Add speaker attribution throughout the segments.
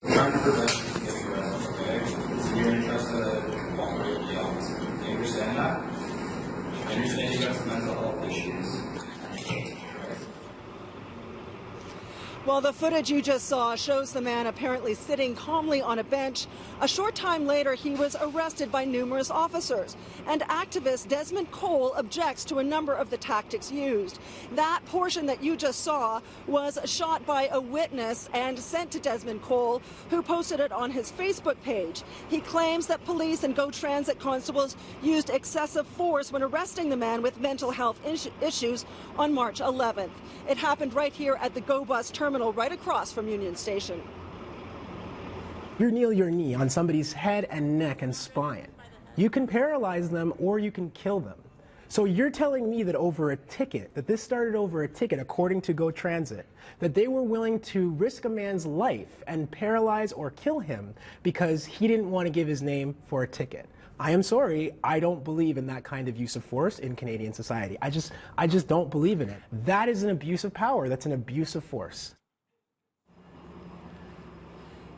Speaker 1: Trying to prevent you from getting arrested, okay? So you're interested in cooperate with the officer. Do you understand that? I understand you got some mental health issues.
Speaker 2: Well, the footage you just saw shows the man apparently sitting calmly on a bench. A short time later, he was arrested by numerous officers. And activist Desmond Cole objects to a number of the tactics used. That portion that you just saw was shot by a witness and sent to Desmond Cole, who posted it on his Facebook page. He claims that police and GO Transit constables used excessive force when arresting the man with mental health issues on March 11th. It happened right here at the GO Bus terminal right across from Union Station.
Speaker 3: You kneel your knee on somebody's head and neck and spine. You can paralyze them or you can kill them. So you're telling me that over a ticket, that this started over a ticket according to GO Transit, that they were willing to risk a man's life and paralyze or kill him because he didn't want to give his name for a ticket. I am sorry, I don't believe in that kind of use of force in Canadian society. I just don't believe in it. That is an abuse of power. That's an abuse of force.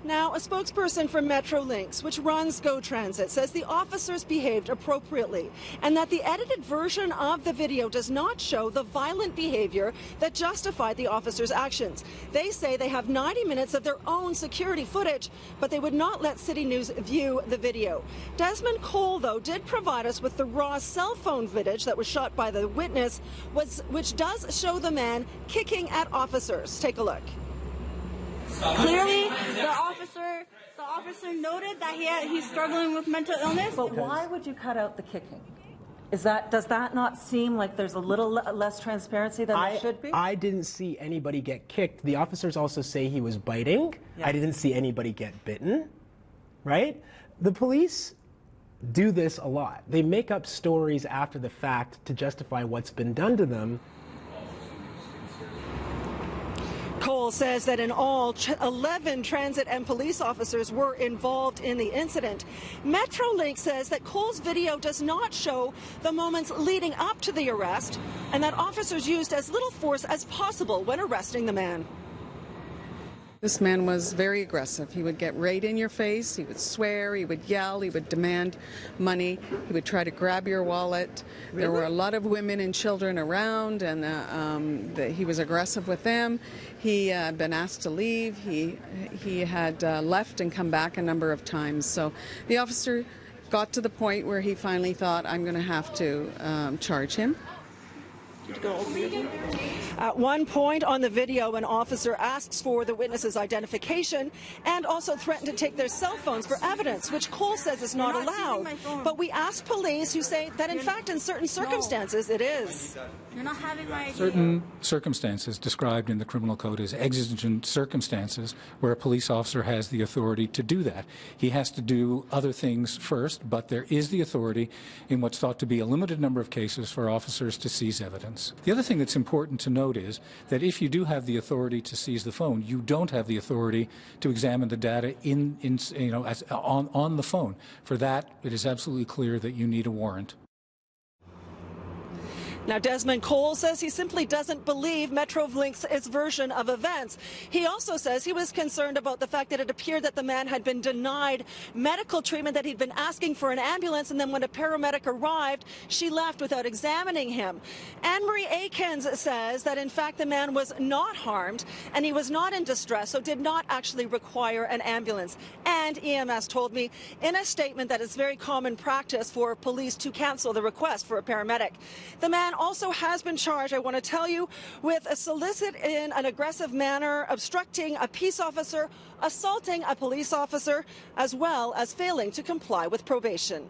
Speaker 2: Now, a spokesperson for Metrolinx, which runs GO Transit, says the officers behaved appropriately and that the edited version of the video does not show the violent behavior that justified the officers' actions. They say they have 90 minutes of their own security footage, but they would not let CityNews view the video. Desmond Cole, though, did provide us with the raw cell phone footage that was shot by the witness, which does show the man kicking at officers. Take a look.
Speaker 4: Clearly, the officer noted that he's struggling with mental illness.
Speaker 5: But why would you cut out the kicking? Does that not seem like there's a little less transparency than there should be?
Speaker 3: I didn't see anybody get kicked. The officers also say he was biting. Yeah. I didn't see anybody get bitten, right? The police do this a lot. They make up stories after the fact to justify what's been done to them.
Speaker 2: Cole says that in all, 11 transit and police officers were involved in the incident. Metrolinx says that Cole's video does not show the moments leading up to the arrest and that officers used as little force as possible when arresting the man.
Speaker 6: This man was very aggressive. He would get right in your face, he would swear, he would yell, he would demand money, he would try to grab your wallet. Really? There were a lot of women and children around, and he was aggressive with them. He had been asked to leave. He had left and come back a number of times. So the officer got to the point where he finally thought, I'm going to have to charge him.
Speaker 2: At one point on the video, an officer asks for the witness's identification and also threatened to take their cell phones for evidence, which Cole says is not allowed. But we asked police, who say that in fact in certain circumstances it is.
Speaker 4: You're not having my ID.
Speaker 7: Certain circumstances described in the criminal code as exigent circumstances where a police officer has the authority to do that. He has to do other things first, but there is the authority in what's thought to be a limited number of cases for officers to seize evidence. The other thing that's important to note is that if you do have the authority to seize the phone, you don't have the authority to examine the data on the phone. For that, it is absolutely clear that you need a warrant.
Speaker 2: Now, Desmond Cole says he simply doesn't believe Metrolinx's version of events. He also says he was concerned about the fact that it appeared that the man had been denied medical treatment, that he'd been asking for an ambulance, and then when a paramedic arrived, she left without examining him. Anne-Marie Akins says that, in fact, the man was not harmed and he was not in distress, so did not actually require an ambulance. And EMS told me in a statement that it's very common practice for police to cancel the request for a paramedic. The man also has been charged, I want to tell you, with a solicit in an aggressive manner, obstructing a peace officer, assaulting a police officer, as well as failing to comply with probation.